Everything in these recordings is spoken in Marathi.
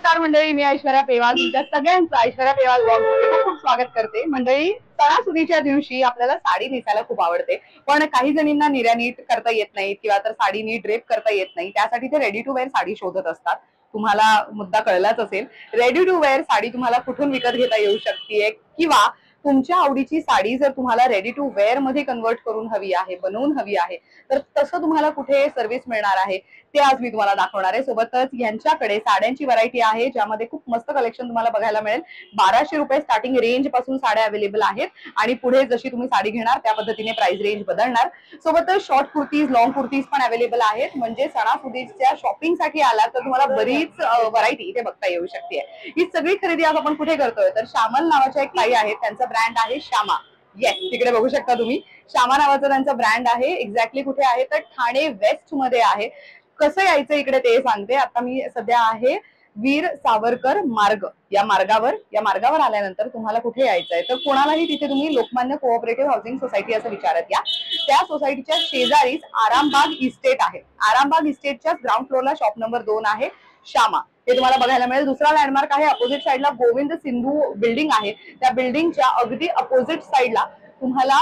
नमस्कार मंडळी, मी ऐश्वर्या पेवाल तुमच्या सगळ्यांचं ऐश्वर्या पेवाल ब्लॉगमध्ये खूप खूप स्वागत करते. मंडळी, सणासुदीच्या दिवशी आपल्याला साडी नेसायला खूप आवडते, पण काही जणींना निर्या नीट करता येत नाही किंवा तर साडी नीट ड्रेप करता येत नाही. त्यासाठी ते रेडी टू वेअर साडी शोधत असतात. तुम्हाला मुद्दा कळलाच असेल. रेडी टू वेअर साडी तुम्हाला कुठून विकत घेता येऊ शकते किंवा तुमच्या आवडीची साडी जर तुम्हाला रेडी टू वेअर मध्ये कन्वर्ट करून हवी आहे, बनवून हवी आहे, तर तसं तुम्हाला कुठे सर्व्हिस मिळणार आहे ते आज मी तुम्हाला दाखवणार आहे. सोबतच यांच्याकडे साड्यांची व्हरायटी आहे ज्यामध्ये खूप मस्त कलेक्शन तुम्हाला बघायला मिळेल. 1200 रुपये स्टार्टिंग रेंज पासून साड्या अवेलेबल आहेत आणि पुढे जशी तुम्ही साडी घेणार त्या पद्धतीने प्राइस रेंज बदलणार. सोबतच शॉर्ट कुर्तीज, लॉंग कुर्तीज पण अवेलेबल आहेत. म्हणजे सणासुदीच्या शॉपिंगसाठी आलात तर तुम्हाला बरीच व्हरायटी इथे बघता येऊ शकते. ही सगळी खरेदी आज आपण कुठे करतोय तर श्यामल नावाच्या एक ताई आहेत, त्यांचा ब्रँड आहे श्यामा. येस, तिकडे बघू शकता तुम्ही. श्यामा नावाचा त्यांचा ब्रँड आहे. एक्झॅक्टली कुठे आहे तर ठाणे वेस्ट मध्ये आहे. कसं यायचं इकडे ते सांगते. आता मी सध्या आहे वीर सावरकर मार्ग या मार्गावर आल्यानंतर तुम्हाला कुठे यायचंय तर कोणालाही तिथे तुम्ही लोकमान्य कोऑपरेटिव्ह हाऊसिंग सोसायटी असं विचारत या. त्या सोसायटीच्या शेजारीच आरामबाग इस्टेट आहे. आरामबाग इस्टेटच्या ग्राउंड फ्लोअरला शॉप नंबर 2 आहे श्यामा. हे तुम्हाला बघायला मिळेल. दुसरा लँडमार्क आहे अपोजिट साईडला गोविंद सिंधू बिल्डिंग आहे. त्या बिल्डिंगच्या अगदी अपोजिट साईडला तुम्हाला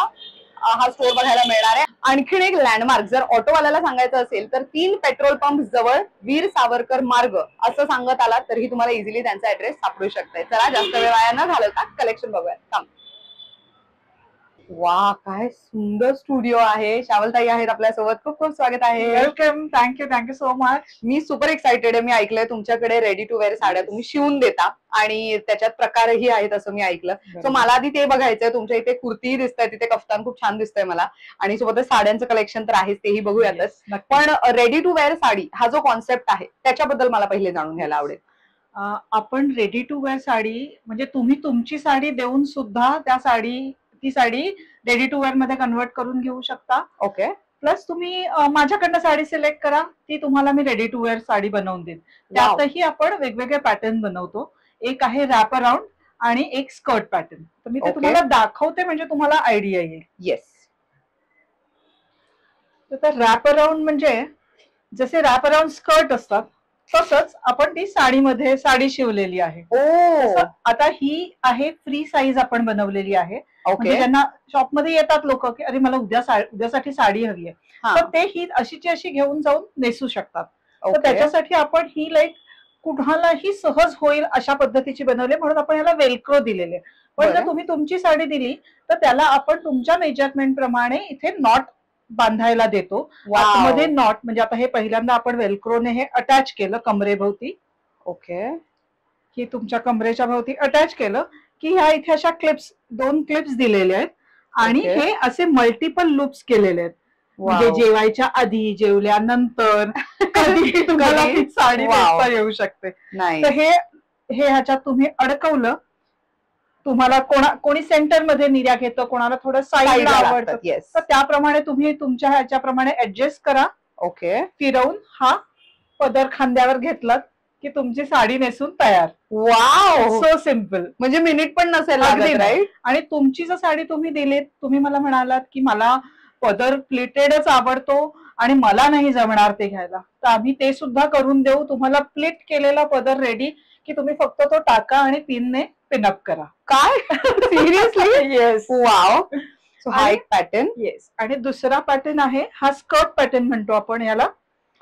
हा स्टोर बघायला मिळणार आहे. आणखीन एक लँडमार्क जर ऑटोवाल्याला सांगायचं असेल तर 3 पेट्रोल पंप जवळ वीर सावरकर मार्ग असं सांगत आला तरीही तुम्हाला इझिली त्यांचा ऍड्रेस सापडू शकतोय. चला जास्त वेळ वाया न घालवता कलेक्शन बघूया. वा, काय सुंदर स्टुडिओ आहे. श्यामलताई आहेत आपल्यासोबत. खूप खूप स्वागत आहे. वेलकम. Thank you so much. मी सुपर एक्साइटेड आहे. मी ऐकलंय तुमच्याकडे रेडी टू वेअर साड्या तुम्ही शिवून देता आणि त्याच्यात प्रकारही आहेत असं मी ऐकलं. सो मला आधी ते बघायचंय. तुमच्या इथे कुर्ती दिसतंय, तिथे कफ्तान खूप छान दिसतंय मला आणि सोबतच साड्यांचं कलेक्शन तर आहेच, तेही बघूयातच. पण रेडी टू वेअर साडी हा जो कॉन्सेप्ट आहे त्याच्याबद्दल मला पहिले जाणून घ्यायला आवडेल. आपण रेडी टू वेअर साडी म्हणजे तुम्ही तुमची साडी देऊन सुद्धा ती साडी रेडी टू वेअर मध्ये कन्वर्ट करून घेऊ शकता. ओके. प्लस तुम्ही माझ्याकडनं साडी सिलेक्ट करा, ती तुम्हाला मी रेडी टू वेअर साडी बनवून देईन. त्यातही आपण वेगवेगळे पॅटर्न बनवतो. एक आहे रॅप अराउंड आणि एक स्कर्ट पॅटर्न. तर मी ते तुम्हाला दाखवते म्हणजे तुम्हाला आयडिया येईल. येस. तर रॅप अराउंड म्हणजे जसे रॅप अराउंड स्कर्ट असतात तसंच आपण ती साडी शिवलेली आहे. आता ही आहे फ्री साईज आपण बनवलेली आहे. म्हणजे ज्यांना शॉपमध्ये येतात लोक की अरे मला उद्यासाठी साडी हवी आहे, तर ते ही अशीची अशी घेऊन जाऊन नेसू शकतात. तर त्याच्यासाठी आपण ही कुणालाही सहज होईल अशा पद्धतीची बनवली म्हणून आपण याला वेलक्रो दिलेले. पण जर तुम्ही तुमची साडी दिली तर त्याला आपण तुमच्या मेजरमेंट प्रमाणे इथे नॉट बांधायला देतो. आतमध्ये नॉट म्हणजे आता हे पहिल्यांदा आपण वेलक्रोने हे अटॅच केलं कमरेभोवती. ओके. की तुमच्या कमरेच्या भोवती अटॅच केलं की ह्या इथे अशा 2 क्लिप्स दिलेले आहेत आणि हे असे मल्टिपल लूप्स केलेले आहेत. म्हणजे जेवायच्या आधी, जेवल्यानंतर कधी तुम्हाला साडी नेसता येऊ शकते. तर हे ह्याच्यात तुम्ही अडकवलं. तुम्हाला कोणी सेंटर मध्ये निर्या घेतं, कोणाला थोडं साईडला आवडतं, तर त्याप्रमाणे तुम्ही तुमच्या ह्याच्याप्रमाणे ऍडजस्ट करा. ओके. फिरवून हा पदर खांद्यावर घेतलात की तुमची साडी नेसून तयार. Wow, so simple. म्हणजे मिनिट पण नसेल. आणि तुमची जर साडी तुम्ही दिलीत, तुम्ही मला म्हणालात की मला पदर प्लेटेडच आवडतो आणि मला नाही जमणार ते घ्यायला, तर आम्ही ते सुद्धा करून देऊ. तुम्हाला प्लेट केलेला पदर रेडी की तुम्ही फक्त तो टाका आणि पिनने पिनअप करा. काय? सिरियसली? येस. वाव. सो हा एक पॅटर्न. येस. आणि दुसरा पॅटर्न आहे हा स्कर्ट पॅटर्न म्हणतो आपण याला.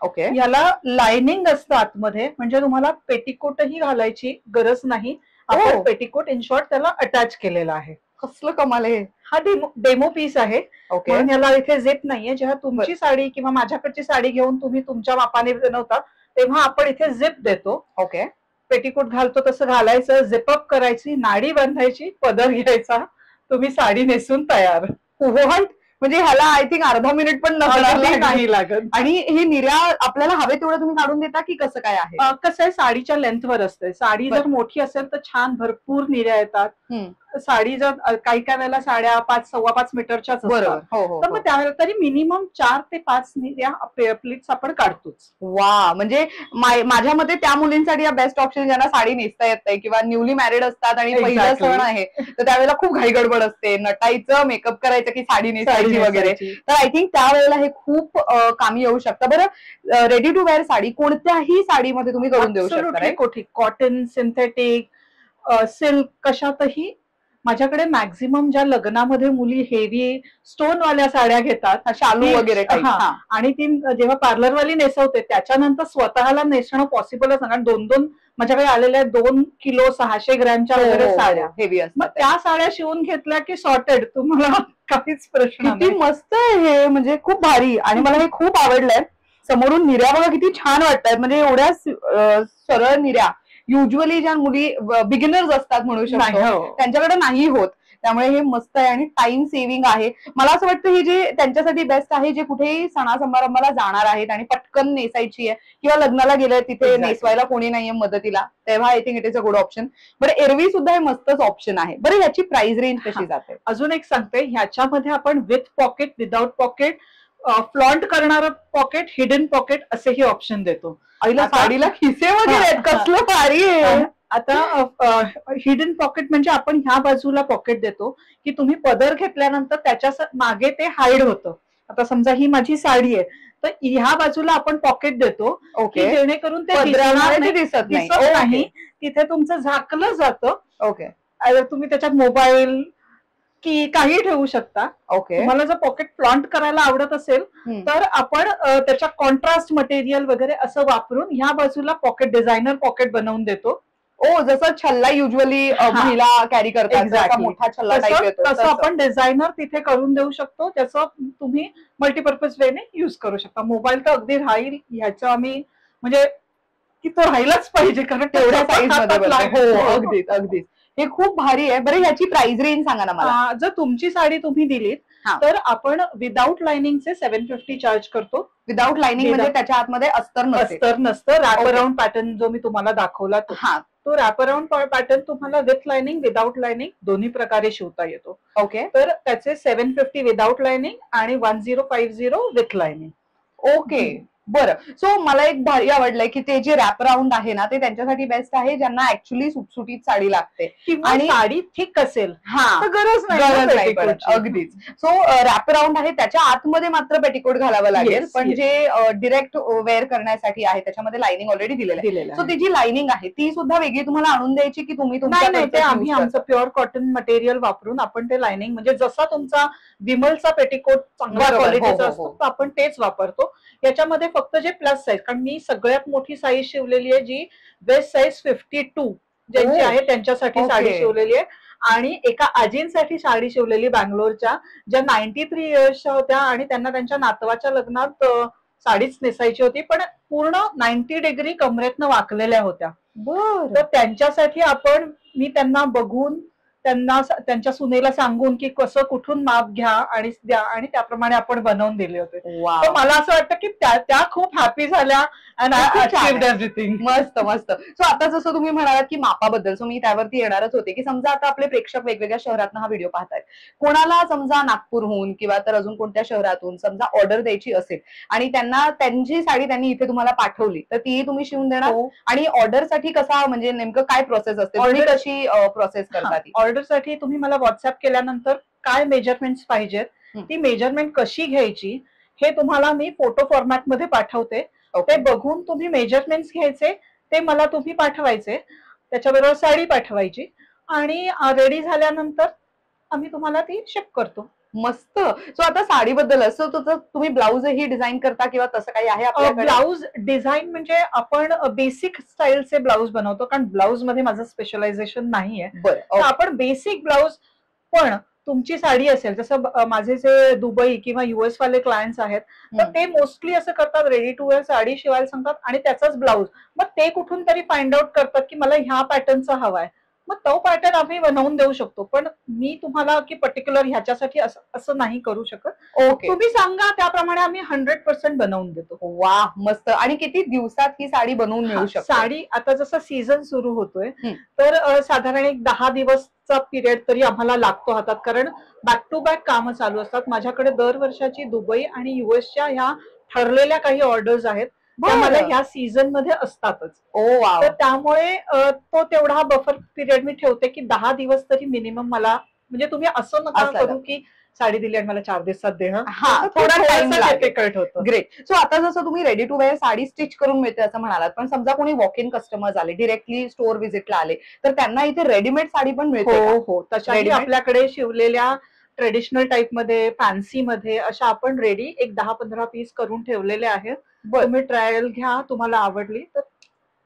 ओके. याला लाइनिंग असतं आतमध्ये, म्हणजे तुम्हाला पेटिकोटही घालायची गरज नाही. आपण पेटिकोट इन शॉर्ट त्याला अटॅच केलेला आहे. कसलं कमाल आहे. हा डेमो पीस आहे. म्हणून याला इथे झिप नाहीये. जेव्हा तुमची साडी किंवा माझ्याकडची साडी घेऊन तुम्ही तुमच्या मापाने बनवता तेव्हा आपण इथे झिप देतो. ओके. पेटिकोट घालतो तसं घालायचं, झिपअप करायची, नाडी बांधायची, पदर घ्यायचा, तुम्ही साडी नेसून तयार. म्हणजे ह्याला आय थिंक अर्धा मिनिट पण नाही लागत. आणि हे निर्या आपल्याला हवे तेवढं तुम्ही काढून देता की कसं काय आहे? कसं आहे, साडीच्या लेंथवर असते. साडी जर मोठी असेल तर छान भरपूर निर्या येतात. साडी जर काही काही वेळेला साड्या 5-5.25 मीटरच्याच बरोबर. असतात, हो हो तर मग त्यावेळेला तरी मिनिमम 4 ते 5 प्लीट्स आपण काढतोच. वा, म्हणजे माझ्या मते त्या मुलींसाठी बेस्ट ऑप्शन ज्यांना साडी नेसता येत नाही किंवा न्यूली मॅरिड असतात आणि पहिला Exactly. सण आहे, तर त्यावेळेला खूप घाई गडबड असते, नटायचं, मेकअप करायचं की साडी नेसायची वगैरे. तर आय थिंक त्यावेळेला हे खूप कामी येऊ शकतं. बरं, रेडी टू वेअर साडी कोणत्याही साडीमध्ये तुम्ही करून देऊ शकता, Absolutely right? कुठे कॉटन, सिंथेटिक, सिल्क, कशातही. माझ्याकडे मॅक्झिमम ज्या लग्नामध्ये मुली हेवी स्टोन वाल्या साड्या घेतात, शालू वगैरे type. हा, हा. आणि ती जेव्हा पार्लरवाली नेसवते त्याच्यानंतर स्वतःला नेसणं पॉसिबलच नाही, कारण 2-2 माझ्याकडे आलेल्या 2 किलो 600 ग्रॅमच्या वगैरे साड्या. हेवी मग असतात. त्या साड्या शिवून घेतल्या की सॉर्टेड, तुम्हाला काहीच प्रश्न किती नाही. मस्त आहे हे, म्हणजे खूप भारी, आणि मला हे खूप आवडलंय. समोरून निर्या बघा किती छान वाटतात, म्हणजे एवढ्या सरळ निर्या युजली ज्या मुली बिगिनर्स असतात म्हणू नाही, शकतो, हो. त्यांच्याकडे नाही होत. त्यामुळे हे मस्त आहे आणि टाइम सेव्हिंग आहे. मला असं वाटतं हे जे त्यांच्यासाठी बेस्ट आहे, जे कुठेही सणा समारंभाला जाणार आहेत आणि पटकन नेसायची आहे किंवा लग्नाला गेले तिथे Exactly. नेसवायला कोणी नाहीये मदतीला, तेव्हा I think it is a good option. बरं, एरवी सुद्धा हे मस्तच ऑप्शन आहे. बरं, याची प्राइस रेंज कशी जाते? अजून एक सांगते, ह्याच्यामध्ये आपण with pocket, without pocket, flaunt करणारं पॉकेट, हिडन पॉकेट असेही ऑप्शन देतो. आईला आता- साडीला खिसे वगैरे आहेत, कसलं भारी आहे. आता हिडन पॉकेट म्हणजे आपण ह्या बाजूला पॉकेट देतो की तुम्ही पदर घेतल्यानंतर त्याच्या मागे ते हाईड होतं. आता समजा ही माझी साडी आहे, तर ह्या बाजूला आपण पॉकेट देतो की ओके, जेणेकरून ते पदरामुळे दिसणार ते नाही, दिसत नाही. दिसत नाही. तिथे तुमचं झाकलं जातं. ओके तुम्ही त्याच्यात मोबाईल की काही ठेवू शकता. ओके. तुम्हाला जर पॉकेट फ्लॉन्ट करायला आवडत असेल हम्म. तर आपण त्याच्या कॉन्ट्रास्ट मटेरियल वगैरे असं वापरून ह्या बाजूला पॉकेट, डिझायनर पॉकेट बनवून देतो. ओ, जसं छल्ला युजली महिला कॅरी करतात, जसा Exactly. मोठा छल्ला टाईप येतो तसं तसं. आपण डिझायनर तिथे करून देऊ शकतो. त्याचं तुम्ही मल्टीपर्पज वेने युज करू शकता. मोबाईल तर अगदी राहील, ह्याचं आम्ही म्हणजे की तो राहिलाच पाहिजे, कारण तेवढ्या त्याचा साईज मध्ये हातात बसतो. लागतो. हो, अगदीच अगदीच. हे खूप भारी आहे. बरं, ह्याची प्राइस रेंज सांगा ना मला. जर तुमची साडी तुम्ही दिलीत हा. तर आपण विदाऊट लाइनिंगचे 750 चार्ज करतो. विदाऊट लाइनिंग म्हणजे त्याच्या आतमध्ये अस्तर नसते. अस्तर नसतं. Rap Okay. अराउंड पॅटर्न जो मी तुम्हाला दाखवला हा, तो रॅप अराउंड पॅटर्न तुम्हाला विथ लाइनिंग, विदाऊट लाइनिंग दोन्ही प्रकारे शिवता येतो. ओके तर त्याचे 750 विदाऊट लाइनिंग आणि 1050 विथ लाइनिंग. ओके. बरं, सो मला एक भारी आवडलंय की ते जे रॅप राऊंड आहे ना, ते त्यांच्यासाठी बेस्ट आहे ज्यांना ऍक्च्युली सुटसुटीत साडी लागते किंवा आणि साडी थिक असेल हा, तर गरज नाही ना गरज नाही पडत. petticoatची. अगदीच. सो रॅप राऊंड आहे, त्याच्या आतमध्ये मात्र पेटिकोट घालावं लागेल, Yes, पण yes. जे डिरेक्ट वेअर करण्यासाठी आहे त्याच्यामध्ये लाइनिंग ऑलरेडी दिलेलं आहे. दिलेलं सो आहे. ती जी लाइनिंग आहे ती सुद्धा वेगळी तुम्हाला आणून द्यायची की तुम्ही नाही नाही, ते तुमच्याकडचं आम्ही use आमचं करता? प्युअर कॉटन मटेरियल वापरून आपण ते लाइनिंग, म्हणजे जसा तुमचा विमलचा पेटिकोट चांगल्या बरोबर, हो, क्वालिटीचा हो, असतो हो. तर आपण तेच वापरतो. याच्यामध्ये फक्त जे प्लस साईज, कारण मी सगळ्यात मोठी साईज शिवलेली आहे जी वेस्ट साईज 52 ज्यांची Oh. आहे त्यांच्यासाठी Okay. साडी शिवलेली आहे. आणि एका आजींसाठी साडी शिवलेली बँगलोरच्या, ज्या 93 इयर्सच्या होत्या आणि त्यांना त्यांच्या नातवाच्या लग्नात साडीच नेसायची होती, पण पूर्ण 90 डिग्री कमरेतनं वाकलेल्या होत्या. बरं. तर त्यांच्यासाठी मी त्यांना बघून, त्यांना त्यांच्या सुनेला सांगून की कसं कुठून माप घ्या आणि द्या, आणि त्याप्रमाणे आपण बनवून दिले होते. Wow. तर मला असं वाटतं की त्या खूप हॅपी झाल्या अँड आय खूप छान अचीव्ड आहे. एव्हरीथिंग. मस्त मस्त. सो आता जसं तुम्ही म्हणालात की मापाबद्दल, सो मी त्यावरती येणारच होते की समजा आता आपले प्रेक्षक वेगवेगळ्या शहरातून हा व्हिडिओ पाहतायत, कोणाला समजा नागपूरहून किंवा तर अजून कोणत्या शहरातून समजा ऑर्डर द्यायची असेल आणि त्यांना त्यांची साडी त्यांनी इथे तुम्हाला पाठवली, तर तीही तुम्ही शिवून देणार? आणि ऑर्डरसाठी कसा, म्हणजे नेमकं काय प्रोसेस असते, तुम्ही Order- कशी प्रोसेस करता ती? ऑर्डरसाठी तुम्ही मला व्हॉट्सअप केल्यानंतर काय मेजरमेंट पाहिजेत, ती मेजरमेंट कशी घ्यायची हे तुम्हाला मी फोटो फॉर्मॅट मध्ये पाठवते. ते बघून तुम्ही मेजरमेंट्स घ्यायचे, ते मला तुम्ही पाठवायचे, त्याच्याबरोबर साडी पाठवायची आणि रेडी झाल्यानंतर आम्ही तुम्हाला ती शिप करतो. मस्त. सो आता साडीबद्दल असं तुम्ही ब्लाऊजही डिझाईन करता किंवा तसं काही आहे आपल्याकडे? ब्लाऊज डिझाईन म्हणजे आपण बेसिक स्टाईलचे ब्लाऊज बनवतो, कारण ब्लाऊज मध्ये माझं स्पेशलायझेशन नाहीये. बरं, तर आपण बेसिक ब्लाऊज, पण तुमची साडी असेल, जसं माझे जे दुबई किंवा US वाले क्लायंट्स आहेत, तर ते मोस्टली असं करतात, रेडी टू वेअर साडी शिवायला सांगतात आणि त्याचाच ब्लाऊज, मग ते कुठून तरी फाइंड आउट करतात की मला ह्या पॅटर्नचा हवाय, मग तो पॅटर्न आम्ही बनवून देऊ शकतो, पण मी तुम्हाला की पर्टिक्युलर ह्याच्यासाठी असं नाही करू शकत. ओके. तुम्ही सांगा त्याप्रमाणे आम्ही 100% बनवून देतो. वा मस्त. आणि किती दिवसात ही साडी बनवून मिळू शकते? साडी आता जसं सीझन सुरू होतोय हं. तर साधारण एक 10 दिवसचा पिरियड तरी आम्हाला लागतो हातात, कारण बॅक टू बॅक कामं चालू असतात. माझ्याकडे दरवर्षाची दुबई आणि युएसच्या ह्या ठरलेल्या काही ऑर्डर्स आहेत, त्या मला ह्या सीझन मध्ये असतातच. तर त्यामुळे तो तेवढा बफर पिरियड मी ठेवते की 10 दिवस तरी मिनिमम मला, म्हणजे तुम्ही असं नका करू की साडी दिली आणि मला 4 दिवसात दे. थोडा टाइम डिफिकल्ट होतं. ग्रेट. सो आता जसं तुम्ही ready to wear sari stitch करून मिळते असं म्हणालात, पण समजा कोणी वॉक इन कस्टमर्स आले, डिरेक्टली स्टोअर व्हिजिटला आले, तर त्यांना इथे रेडीमेड साडी पण मिळते? हो, तशाही आपल्याकडे शिवलेल्या ट्रेडिशनल टाइप मध्ये, फॅन्सी मध्ये अशा आपण रेडी एक 10-15 पीस करून ठेवलेले आहेत. तुम्ही ट्रायल घ्या, तुम्हाला आवडली तर.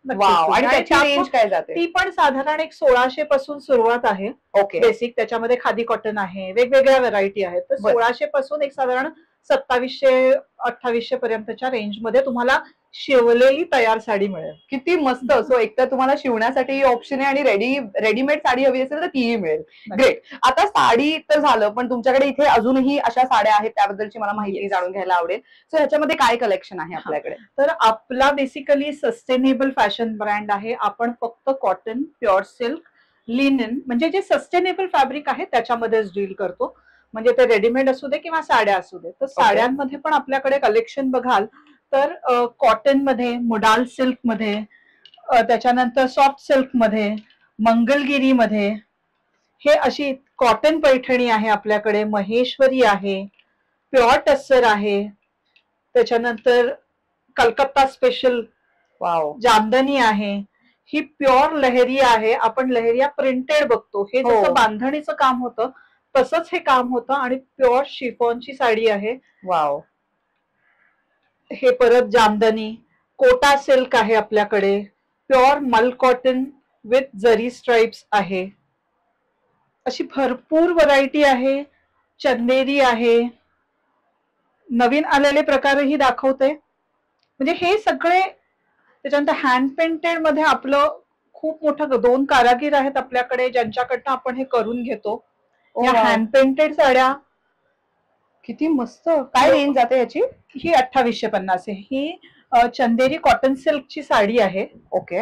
आणि त्याची रेंज काय जाते? ती पण साधारण एक 1600 पासून सुरुवात आहे. ओके. बेसिक त्याच्यामध्ये खादी कॉटन आहे, वेगवेगळ्या व्हरायटी आहेत. तर 1600 पासून एक साधारण 2700-2800 पर्यंतच्या रेंज मध्ये तुम्हाला शिवलेली तयार साडी मिळेल. किती मस्त. सो एक तर तुम्हाला शिवण्यासाठी ऑप्शन आहे आणि रेडीमेड साडी हवी असेल तर तीही मिळेल. ग्रेट. आता साडी तर झालं, पण तुमच्याकडे इथे अजूनही अशा साड्या आहेत, त्याबद्दलची मला माहिती जाणून घ्यायला आवडेल. सो ह्याच्यामध्ये काय कलेक्शन आहे आपल्याकडे? तर आपला बेसिकली सस्टेनेबल फॅशन ब्रँड आहे. आपण फक्त कॉटन, प्युअर सिल्क, लिनन म्हणजे जे सस्टेनेबल फॅब्रिक आहे त्याच्यामध्येच डील करतो. म्हणजे ते रेडीमेड असू दे किंवा साड्या असू दे. तर साड्यांमध्ये पण आपल्याकडे कलेक्शन बघाल तर कॉटन मध्ये, मुडाल सिल्क मध्ये, त्याच्यानंतर सॉफ्ट सिल्क मध्ये, मंगलगिरी मध्ये, हे अशी कॉटन पैठणी आहे आपल्याकडे, महेश्वरी आहे, प्युअर टस्सर आहे, त्याच्यानंतर कलकत्ता स्पेशल जामदनी आहे, ही प्युअर लहेरी आहे. आपण लहेरिया प्रिंटेड बघतो, हे जसं बांधणीचं काम होतं तसंच हे काम होतं आणि प्युअर शिफॉनची साडी आहे. वाव. हे परत जामदनी, कोटा सिल्क आहे आपल्याकडे, प्युअर मल कॉटन विथ जरी स्ट्राइप्स आहे. अशी भरपूर व्हरायटी आहे. चंदेरी आहे, नवीन आलेले प्रकारही दाखवते. म्हणजे हे सगळे. त्याच्यानंतर हँड पेंटेड मध्ये आपलं खूप मोठं 2 कारागीर आहेत आपल्याकडे, ज्यांच्याकडनं आपण हे करून घेतो. या हँड पेंटेड साड्या किती मस्त. काय रेंज जाते याची? ही 2850 आहे. ही चंदेरी कॉटन सिल्कची साडी आहे. ओके.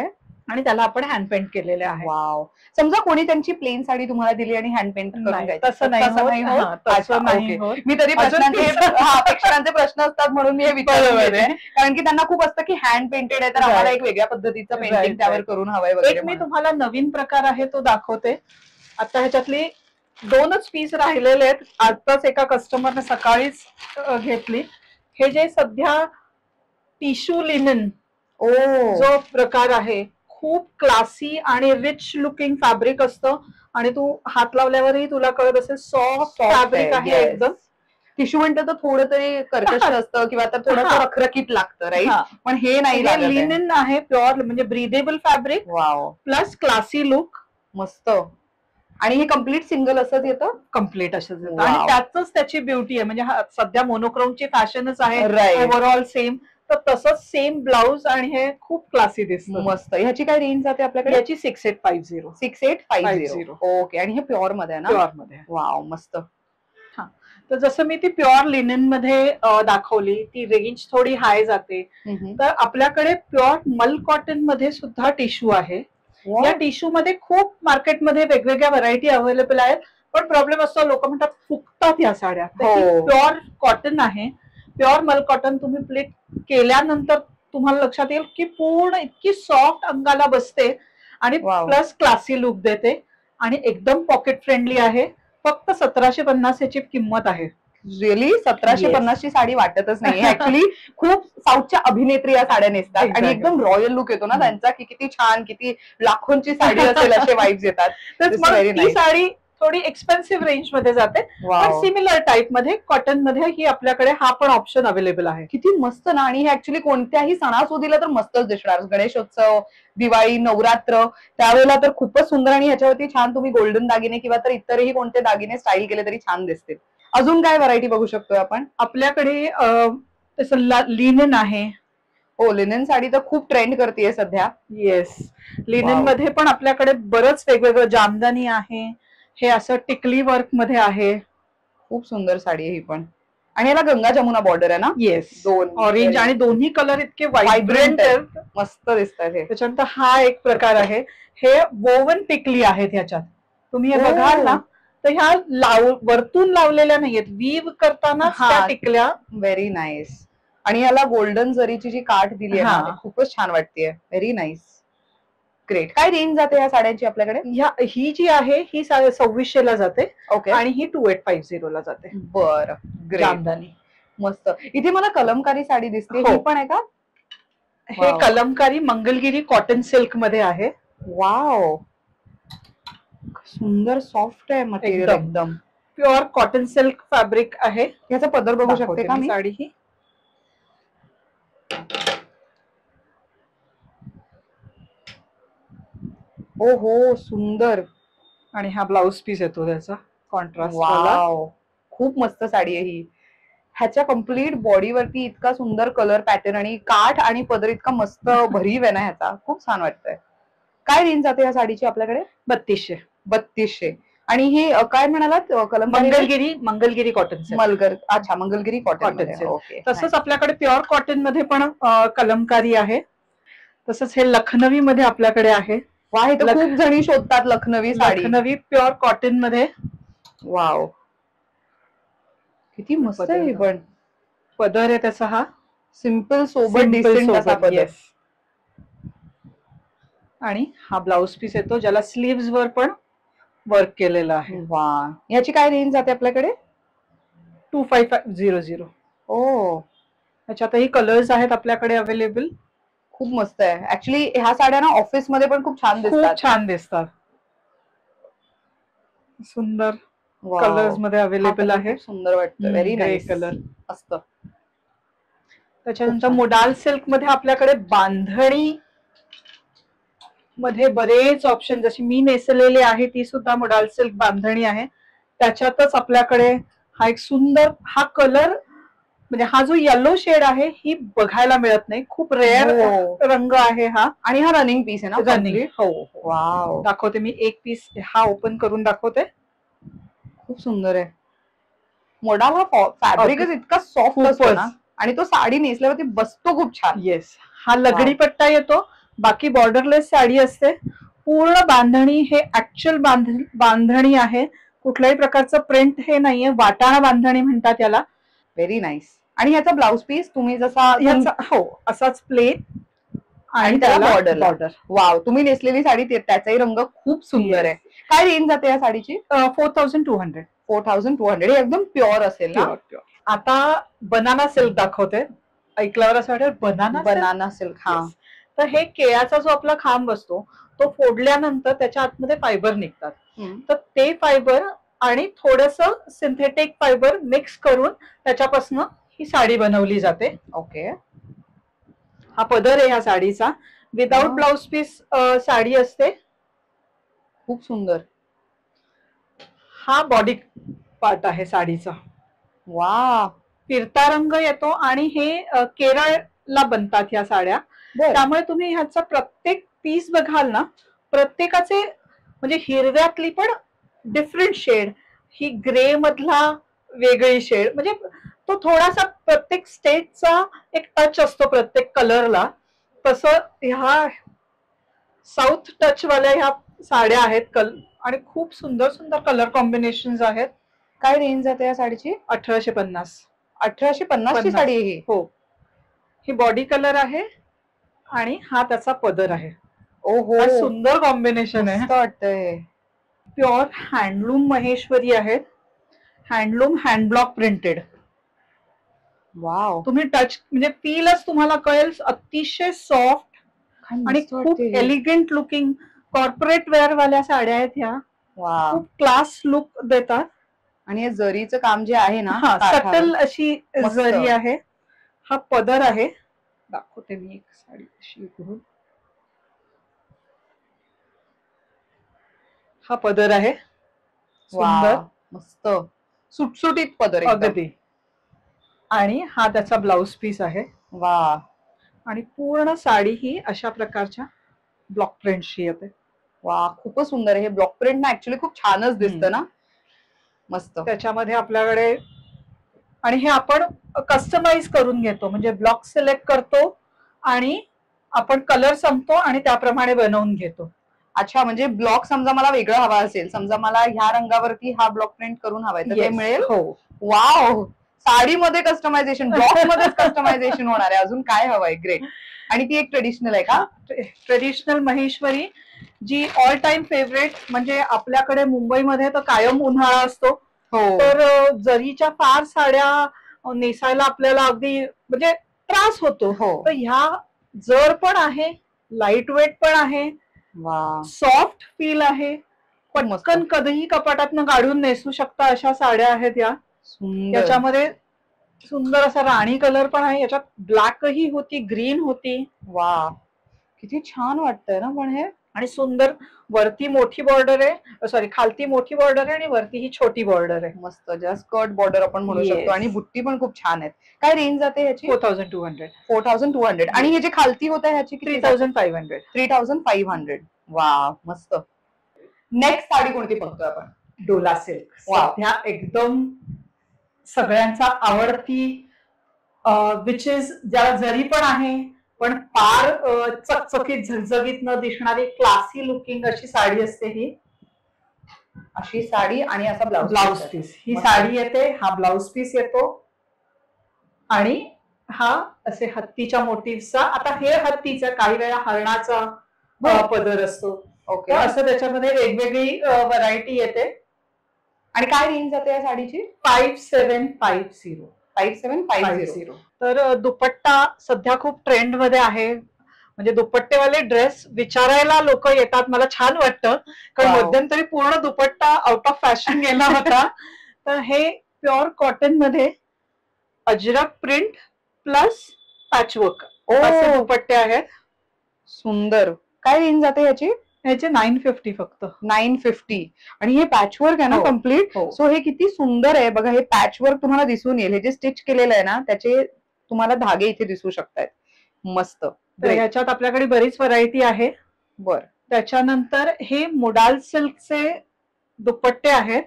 आणि त्याला आपण हँड पेंट केलेले आहे. वाव. समजा कोणी त्यांची प्लेन साडी तुम्हाला दिली आणि हँड पेंट करून द्यायची, तसं नाही. मी तरी प्रेक्षकांचे प्रश्न असतात म्हणून मी हे विचारते, कारण की त्यांना खूप असतं की हँड पेंटेड आहे तर आम्हाला एक वेगळ्या पद्धतीचं पेंटिंग त्यावर करून हवंय वगैरे. मी तुम्हाला नवीन प्रकार आहे तो दाखवते. आता ह्याच्यातली 2च पीस राहिलेले आहेत. आताच एका कस्टमरने सकाळीच घेतली. हे जे सध्या टिश्यू लिनन जो प्रकार आहे, खूप क्लासी आणि रिच लुकिंग फॅब्रिक असतं आणि तू हात लावल्यावरही तुला कळत असेल सॉफ्ट फॅब्रिक आहे एकदम. टिश्यू म्हणतं तर थोडं तरी कर्कश असतं किंवा तर थोडं रखरखीत लागतं, राईट? पण हे नाही, लिनन आहे, प्युअर म्हणजे breathable fabric. Wow. Plus classy look. मस्त. आणि हे कम्प्लीट सिंगल असंच येतं? कम्प्लीट असंच येतं. आणि त्याच त्याची ब्युटी आहे. म्हणजे सध्या मोनोक्रोमची फॅशनच आहे ओव्हरऑल सेम, तर तसंच सेम ब्लाउज आणि हे खूप क्लासी दिसतं. मस्त. ह्याची काय रेंज जाते आपल्याकडे? याची 6850. 6850. ओके. आणि हे प्युअर मध्ये आहे ना? प्युअर मध्ये. वाव मस्त. तर जसं मी ती प्युअर लिनन मध्ये दाखवली, ती रेंज थोडी हाय जाते. तर आपल्याकडे प्युअर मल कॉटन मध्ये सुद्धा टिश्यू आहे. या टिश्यू मध्ये खूप मार्केटमध्ये वेगवेगळ्या व्हरायटी अवेलेबल आहेत, पण प्रॉब्लेम असतो लोक म्हणतात फुगतात या साड्या. प्युअर कॉटन आहे, प्युअर मल कॉटन. तुम्ही प्लेट केल्यानंतर तुम्हाला लक्षात येईल की पूर्ण इतकी सॉफ्ट अंगाला बसते आणि प्लस क्लासी लुक देते आणि एकदम पॉकेट फ्रेंडली आहे. फक्त 1750 याची किंमत आहे. रिअली 1750 ची साडी वाटतच नाही. ऍक्च्युली खूप साऊथच्या अभिनेत्री या साड्या नेसतात आणि एकदम रॉयल लुक येतो ना त्यांचा, की किती छान, किती लाखोंची साडी असेल असे वाईब्स येतात. ती साडी थोडी एक्सपेन्सिव्ह रेंज मध्ये जाते, पण सिमिलर टाइप मध्ये कॉटन मध्ये ही आपल्याकडे हा पण ऑप्शन अवेलेबल आहे. किती मस्त ना. आणि हे ऍक्च्युली कोणत्याही सणासुदीला तर मस्तच दिसणार. गणेशोत्सव, दिवाळी, नवरात्र त्यावेळेला तर खूपच सुंदर. आणि ह्याच्यावरती छान तुम्ही गोल्डन दागिने किंवा तर इतरही कोणते दागिने स्टाईल केले तरी छान दिसतील. अजून काय व्हरायटी बघू शकतोय आपण? आपल्याकडे लिनन आहे, हो, लिनेन साडी तर खूप ट्रेंड करतेय सध्या. Yes, linen Wow. मध्ये पण आपल्याकडे बरंच वेगवेगळं जामदानी आहे, हे असं टिकली वर्क मध्ये आहे. खूप सुंदर साडी आहे ही पण. आणि याला गंगा जमुना बॉर्डर आहे ना? येस, दोन ऑरेंज आणि दोन्ही कलर इतके व्हायब्रंट व्हायब्रंट आहेत. आहेत. मस्त दिसतात हे. त्याच्यानंतर हा एक प्रकार आहे, हे वोवन टिकली आहेत ह्याच्यात. तुम्ही हे ओ. बघाल ना, तर ह्या वरतून लावलेल्या नाहीयेत, वीव करताना हा. त्या टिकल्या. Very nice. आणि याला गोल्डन जरीची जी काठ दिली आहे ना, हा. ते खूपच छान वाटतेय. Very nice. ग्रेट. काय रेंज जाते या साड्यांची आपल्याकडे? ही जी आहे ही 2600 ला जाते ओके. आणि ही 2850 ला जाते. बरं, ग्रेट. जामदानी. मस्त. इथे मला कलमकारी साडी दिसते, हो. ही पण आहे का? हे Wow. Kalamkari Mangalagiri cotton silk मध्ये आहे. वाव, सुंदर सॉफ्ट आहे मटेरियल एकदम. एकदम. प्युअर कॉटन सिल्क फॅब्रिक आहे. याचा पदर बघू दाखवते शकते का मी मी? साडी ही. ओ हो, सुंदर. आणि हा ब्लाउज पीस येतो त्याचा कॉन्ट्रास्ट वाला. वाव, खूप मस्त साडी आहे ही. ह्याच्या कम्प्लीट बॉडीवरती इतका सुंदर कलर पॅटर्न आणि काठ आणि पदर इतका मस्त भरीव आहे ना ह्याचा, खूप छान वाटतंय. काय रेंज जाते या साडीची आपल्याकडे? 3200. 3200. आणि ही काय म्हणालात कलमकारी? Mangalagiri cotton silk. अच्छा, Mangalagiri cotton cotton. Silk. Okay. तसंच आपल्याकडे प्युअर कॉटन मध्ये पण कलमकारी आहे. तसंच हे लखनवी मध्ये आपल्याकडे आहे. वा, हे तर खूप जणी शोधतात लखनवी साडी. लखनवी प्युअर कॉटन मध्ये. वाव, किती मस्त आहे हे पण. पदर आहे त्याचा हा सिंपल सोबत डिसेंट असा पदर. येस. आणि हा ब्लाउज पीस येतो ज्याला स्लीव्स वर पण वर्क केलेलं आहे. वा, याची काय रेंज जाते आपल्याकडे? 2500. ओ, त्याच्यातही कलर्स आहेत आपल्याकडे अवेलेबल. खूप मस्त आहे. ऍक्च्युली ह्या साड्या ना ऑफिस मध्ये पण खूप छान दिसतात. खूप छान दिसतात. सुंदर वाव. कलर्स मध्ये अवेलेबल हा आहे. खूप सुंदर वाटतं. Very grey nice colour. मस्त. त्याच्यानंतर मोडाल सिल्क मध्ये आपल्याकडे बांधणी मध्ये बरेच ऑप्शन, जशी मी नेसलेली आहे ती सुद्धा मोडाल सिल्क बांधणी आहे. त्याच्यातच आपल्याकडे हा एक सुंदर, हा कलर म्हणजे हा जो येलो शेड आहे ही बघायला मिळत नाही, खूप रेअर रंग आहे हा. आणि हा रनिंग पीस आहे ना? रनिंग. हो. वाव, दाखवते मी एक पीस हा ओपन करून दाखवते. खूप सुंदर आहे. मोडाल हा फॅब्रिकच इतका सॉफ्ट असतो ना, आणि तो साडी नेसल्यावरती बसतो खूप छान. येस, हा लगडी पट्टा येतो, बाकी बॉर्डरलेस साडी असते. पूर्ण बांधणी हे ऍक्च्युअल बांधणी आहे, कुठल्याही प्रकारचं प्रिंट हे नाहीये, वाटाणा बांधणी म्हणतात याला. Very nice. आणि ह्याचा ब्लाउज पीस तुम्ही जसा हो असाच प्लेन आणि त्याला बॉर्डर. वाव, तुम्ही नेसलेली साडी त्याचाही रंग खूप सुंदर आहे. काय रेंज जाते या साडीची? 4200. 4200. हे एकदम प्युअर असेल ना? आता बनाना सिल्क दाखवते. ऐकल्यावर असं वाटेल बनाना सिल्क. हा, तर हे केळ्याचा जो आपला खांब असतो तो फोडल्यानंतर त्याच्या आतमध्ये फायबर निघतात. तर ते फायबर आणि थोडस सिंथेटिक फायबर मिक्स करून त्याच्यापासून ही साडी बनवली जाते. ओके. हा पदर आहे ह्या साडीचा. विदाउट ब्लाउज पीस साडी असते. खूप सुंदर. हा बॉडी पार्ट आहे साडीचा. वा, फिरता रंग येतो आणि हे केरळला बनतात ह्या साड्या. त्यामुळे तुम्ही ह्याचा प्रत्येक पीस बघाल ना, प्रत्येकाचे म्हणजे हिरव्यातली पण डिफरंट शेड, ही ग्रे मधला वेगळी शेड, म्हणजे तो थोडासा प्रत्येक स्टेटचा एक टच असतो प्रत्येक कलरला. तसं ह्या साऊथ टच वाल्या ह्या साड्या आहेत आणि खूप सुंदर सुंदर कलर कॉम्बिनेशन आहेत. काय रेंज जाते या साडीची? 1850. 1850 ची साडी आहे ही? हो. ही बॉडी कलर आहे आणि हा त्याचा पदर आहे. ओहो, सुंदर कॉम्बिनेशन आहे. वाटतंय. प्युअर हँडलूम महेश्वरी आहेत. Handloom hand block printed. वाव, तुम्ही टच म्हणजे फीलच तुम्हाला कळेल. अतिशय सॉफ्ट आणि खूप एलिगंट लुकिंग कॉर्पोरेट वेअर वाल्या साड्या आहेत ह्या. खूप क्लास लुक देतात. आणि हे जरीचं काम जे आहे ना, सटल अशी जरी आहे. हा पदर आहे. दाखवते मी एक साडी अशी करून. हा पदर आहे. सुंदर मस्त सुटसुटीत पदर अगदी. आणि हा त्याचा ब्लाउज पीस आहे. वा, आणि पूर्ण साडी ही अशा प्रकारच्या ब्लॉक प्रिंटची येते. वा, खूपच सुंदर आहे. हे ब्लॉक प्रिंट ना ऍक्च्युली खूप छानच दिसतं ना. मस्त. त्याच्यामध्ये आपल्याकडे आणि हे आपण कस्टमाइज करून घेतो, म्हणजे ब्लॉक सिलेक्ट करतो आणि आपण कलर संपतो आणि त्याप्रमाणे बनवून घेतो. अच्छा, म्हणजे ब्लॉक समजा मला वेगळं हवा असेल, समजा मला ह्या रंगावरती हा ब्लॉक प्रिंट करून हवाय तर ते मिळेल? हो. वाव, साडीमध्ये कस्टमायझेशन, ब्लॉक मध्ये कस्टमायझेशन होणार आहे. अजून काय हवंय? ग्रेट. आणि ती एक ट्रेडिशनल आहे का? ट्रेडिशनल महेश्वरी, जी ऑल टाइम फेवरेट. म्हणजे आपल्याकडे मुंबईमध्ये तर कायम उन्हाळा असतो, तर जरीच्या फार साड्या नेसायला आपल्याला अगदी म्हणजे त्रास होतो. तर ह्या जर पण आहे, लाईट वेट पण आहे, सॉफ्ट फील आहे, पटकन कधीही कपाटातनं काढून नेसू शकता अशा साड्या आहेत या. याच्यामध्ये सुंदर असा राणी कलर पण आहे, याच्यात ब्लॅकही होती, ग्रीन होती. वा, किती छान वाटतंय ना पण हे. आणि सुंदर वरती मोठी बॉर्डर आहे, सॉरी खालती मोठी बॉर्डर आहे आणि वरती ही छोटी बॉर्डर आहे. मस्त, ज्या स्कर्ट बॉर्डर आपण म्हणू शकतो. आणि बुट्टी पण खूप छान आहेत. काय रेंज जाते ह्याची? 4200. 4200. आणि हे जे खालती होत आहे ह्याची 3500. 3500. वा, मस्त. नेक्स्ट साडी कोणती बघतोय आपण? डोला सिल्क. सध्या एकदम सगळ्यांचा आवडती, विच इज ज्याला जरी पण आहे पण फार चकचकीत झगझगीत न दिसणारी क्लासी लुकिंग अशी साडी असते ही. अशी साडी आणि असा ब्लाउज पीस. ही साडी येते, हा ब्लाउज पीस येतो आणि हा असे हत्तीच्या मोटिव्हचा. आता हे हत्तीचा, काही वेळा हरणाचा पदर असतो. ओके. असं त्याच्यामध्ये वेगवेगळी व्हरायटी येते. आणि काय रेंज जाते या साडीची? 5750. 5750. तर दुपट्टा सध्या खूप ट्रेंड मध्ये आहे. म्हणजे दुपट्टेवाले ड्रेस विचारायला लोक येतात, मला छान वाटतं, कारण मध्यंतरी पूर्ण दुपट्टा आउट ऑफ फॅशन गेला होता. तर हे प्युअर कॉटन मध्ये अजरक प्रिंट प्लस पॅचवर्क असे दुपट्टे आहेत. सुंदर. काय रेंज जाते याची? ह्याचे 950 फक्त. 950. आणि हे पॅचवर्क आहे ना कम्प्लीट. सो हे किती सुंदर आहे बघा. हे पॅचवर्क तुम्हाला दिसून येईल. हे जे स्टिच केलेलं आहे ना त्याचे तुम्हाला धागे इथे दिसू शकतायत. मस्त. ह्याच्यात आपल्याकडे बरीच व्हरायटी आहे. बर. त्याच्यानंतर हे मोडाल सिल्कचे दुपट्टे आहेत,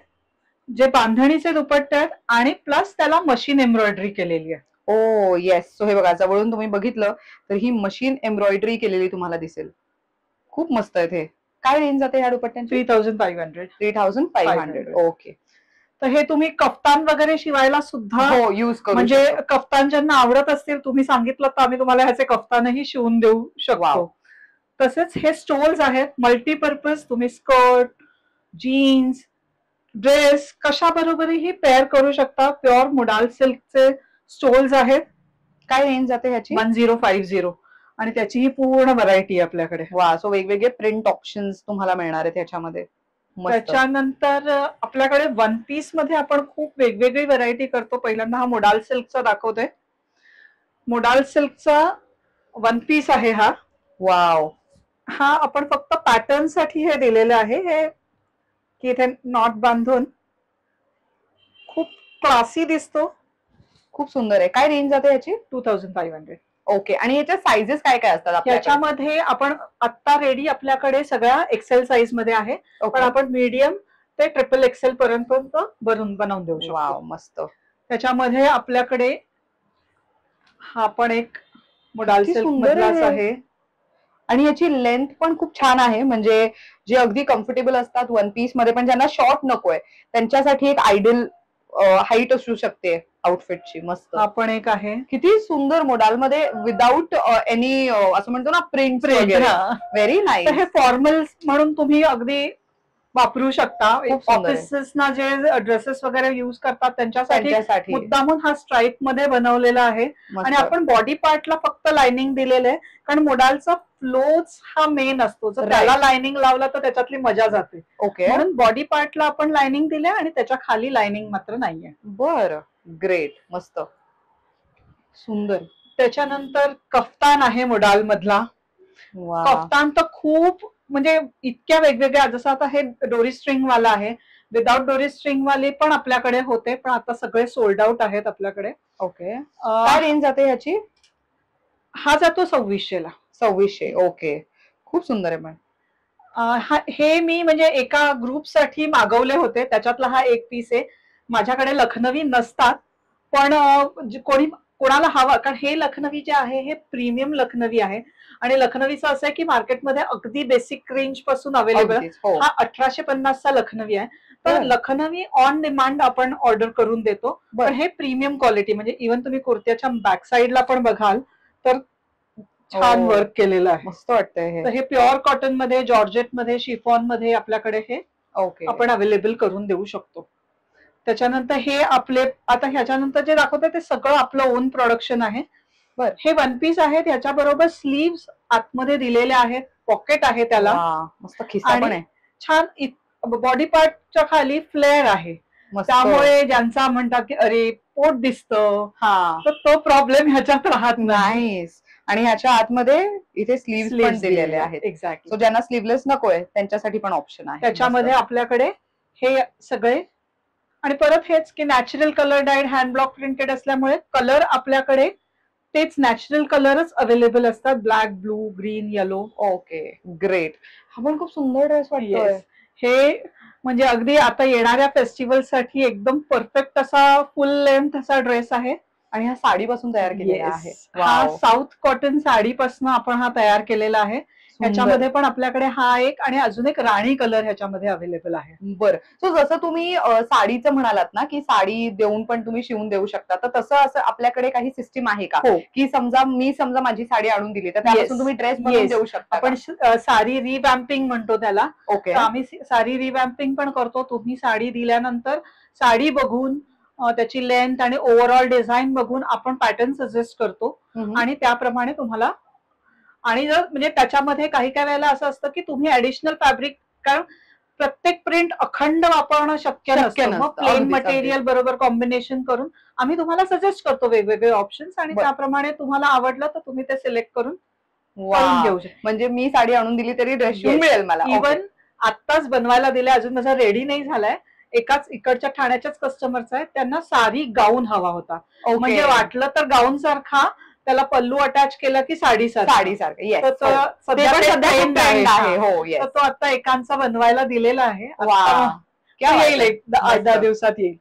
जे बांधणीचे दुपट्टे आहेत आणि प्लस त्याला मशीन एम्ब्रॉयडरी केलेली आहे. ओ येस. सो हे बघा, जवळून तुम्ही बघितलं तर ही मशीन एम्ब्रॉयडरी केलेली तुम्हाला दिसेल. खूप मस्त आहे हे. काय रेंज जाते ह्या दुपट्ट्यांची? 3500. 3500. ओके. तर हे तुम्ही कफ्तान वगैरे शिवायला सुद्धा यूज करू. म्हणजे कफ्तान ज्यांना आवडत असतील, तुम्ही सांगितलं तर आम्ही तुम्हाला ह्याचे कफ्तानही शिवून देऊ शकतो. तसेच हे स्टोल्स आहेत मल्टीपर्पज. तुम्ही स्कर्ट, जीन्स, ड्रेस कशा बरोबरही पेअर करू शकता. प्युअर मोडाल सिल्कचे स्टोल्स आहेत. काय रेंज जाते ह्याची? 1050. आणि त्याची ही पूर्ण व्हरायटी आहे आपल्याकडे. वा, सो वेगवेगळे प्रिंट ऑप्शन्स तुम्हाला मिळणार आहेत ह्याच्यामध्ये. त्याच्यानंतर आपल्याकडे वन पीस मध्ये आपण खूप वेगवेगळी व्हरायटी करतो. पहिल्यांदा हा मोडाल सिल्कचा दाखवते. मोडाल सिल्कचा वन पीस आहे हा. वाव. हा आपण फक्त पॅटर्न साठी हे दिलेलं आहे, हे की इथे नॉट बांधून खूप क्लासी दिसतो. खूप सुंदर आहे. काय रेंज जाते याची? 2500. ओके. आणि याच्या साइजेस काय काय असतात? याच्यामध्ये आपण आता रेडी आपल्याकडे सगळ्या एक्सेल साईज मध्ये आहे, पण आपण मीडियम ते ट्रिपल एक्सेल पर्यंत बनवून देऊ शकतो. वाव, मस्त. त्याच्यामध्ये आपल्याकडे हा पण एक मोडाल सिल्क मधलाच आहे. आणि याची लेंथ पण खूप छान आहे. म्हणजे जे अगदी कम्फर्टेबल असतात वन पीस मध्ये, पण ज्यांना शॉर्ट नकोय त्यांच्यासाठी एक आयडियल हाईट असू शकते आउटफिटची. मस्त. आपण एक आहे. किती सुंदर मोडाल मध्ये विदाऊट एनी असं म्हणतो ना प्रिंट वगैरे. Very nice. हे फॉर्मल म्हणून तुम्ही अगदी वापरू शकता. ऑफिसेसना जे ड्रेसेस वगैरे युज करतात त्यांच्यासाठी मुद्दामून हा स्ट्राईप मध्ये बनवलेला आहे. आणि आपण बॉडी पार्टला फक्त लाइनिंग दिलेलं आहे, कारण मोडालचा फ्लोच हा मेन असतो. जर त्याला लाइनिंग लावला तर त्याच्यातली मजा जाते. ओके. म्हणून बॉडी पार्टला आपण लाइनिंग दिले आणि त्याच्या खाली लाइनिंग मात्र नाहीये. बर, ग्रेट, मस्त, सुंदर. त्याच्यानंतर कफ्तान आहे मोडाल मधला. कफ्तान तर खूप म्हणजे इतक्या वेगवेगळ्या, जसं आता हे डोरी स्ट्रिंग वाला आहे, विदाउट डोरी स्ट्रिंग वाले पण आपल्याकडे होते, पण आता सगळे सोल्ड आउट आहेत आपल्याकडे. ओके. काय रेंज जाते ह्याची? हा जातो 2600 ला. 2600. ओके, खूप सुंदर आहे. पण हे मी म्हणजे एका ग्रुपसाठी मागवले होते, त्याच्यातला हा एक पीस आहे. माझ्याकडे लखनवी नसतात, पण कोणाला हवा, कारण हे लखनवी जे आहे हे प्रीमियम लखनवी आहे. आणि लखनवीचं असं आहे की मार्केटमध्ये अगदी बेसिक रेंज पासून अवेलेबल. अगदीच, हो. हा 1850 चा लखनवी आहे. तर बरं. लखनवी ऑन डिमांड आपण ऑर्डर करून देतो. बरं. पण हे प्रीमियम क्वालिटी, म्हणजे इव्हन तुम्ही कुर्त्याच्या बॅक साईडला पण बघाल तर छान वर्क केलेलं आहे. मस्त वाटतंय हे. तर हे प्युअर कॉटन मध्ये, जॉर्जेट मध्ये, शिफॉन मध्ये आपल्याकडे हे ओके, आपण अवेलेबल करून देऊ शकतो. त्याच्यानंतर हे आपले, आता ह्याच्यानंतर जे दाखवतंय ते सगळं आपलं ओन प्रोडक्शन आहे. बरं. हे वन पीस आहेत, ह्याच्याबरोबर स्लीव्स आतमध्ये दिलेले आहेत, पॉकेट आहे त्याला, वा, मस्त खिसा पण आणि आहे. छान बॉडी पार्टच्या खाली फ्लेअर आहे. मस्त. त्यामुळे ज्यांचा म्हणतात की अरे पोट दिसतं, हा, तर तो प्रॉब्लेम ह्याच्यात राहत नाही. नाहीस. आणि ह्याच्या आतमध्ये इथे स्लीव्ह पण दिलेले आहेत. एक्झॅक्टली. सो ज्यांना स्लीवलेस नकोय त्यांच्यासाठी पण ऑप्शन आहे. त्याच्यामध्ये आपल्याकडे हे सगळे, आणि परत हेच की natural colour died hand block printed असल्यामुळे कलर आपल्याकडे तेच नॅचरल कलरच अवेलेबल असतात, black, blue, green, yellow. Okay, great. हा पण खूप सुंदर ड्रेस वाटतोय. हे म्हणजे अगदी आता येणाऱ्या फेस्टिवल साठी एकदम परफेक्ट असा फुल लेंथ असा ड्रेस आहे. आणि हा साडीपासून तयार केलेला आहे. हा साऊथ कॉटन साडीपासून आपण हा तयार केलेला आहे. ह्याच्यामध्ये पण आपल्याकडे हा एक आणि अजून एक राणी कलर ह्याच्यामध्ये अवेलेबल आहे. बरं. सो जसं तुम्ही साडीचं म्हणालात ना की साडी देऊन पण तुम्ही शिवून देऊ शकता, तर तसं असं आपल्याकडे काही सिस्टीम आहे का? की समजा माझी साडी आणून दिली तर त्यापासून तुम्ही ड्रेस बनवून देऊ शकता? आपण साडी रिवॅम्पिंग म्हणतो त्याला. ओके, आम्ही साडी रिवॅम्पिंग पण करतो. तुम्ही साडी दिल्यानंतर साडी बघून, त्याची लेंथ आणि ओव्हरऑल डिझाईन बघून आपण पॅटर्न सजेस्ट करतो आणि त्याप्रमाणे तुम्हाला, आणि जर म्हणजे त्याच्यामध्ये काही काही वेळेला असं असतं की तुम्ही ऍडिशनल फॅब्रिक, कारण प्रत्येक प्रिंट अखंड वापरणं शक्य नसतं. मग प्लेन मटेरियल बरोबर कॉम्बिनेशन करून आम्ही तुम्हाला सजेस्ट करतो वेगवेगळे ऑप्शन्स, आणि त्याप्रमाणे तुम्हाला आवडलं तर तुम्ही ते सिलेक्ट करून घेऊ शकता. म्हणजे मी साडी आणून दिली तरी ड्रेस शिवून मिळेल मला? इव्हन आत्ताच बनवायला दिलाय, अजून माझा रेडी नाही झालाय. एकाच इकडच्या ठाण्याच्याच कस्टमरचा आहे, त्यांना साडी गाऊन हवा होता. म्हणजे वाटलं तर गाऊन सारखा, त्याला पल्लू अटॅच केला की साडी सारखं. तर तो आता एकांचा बनवायला दिलेला आहे, येईल 10 दिवसात येईल.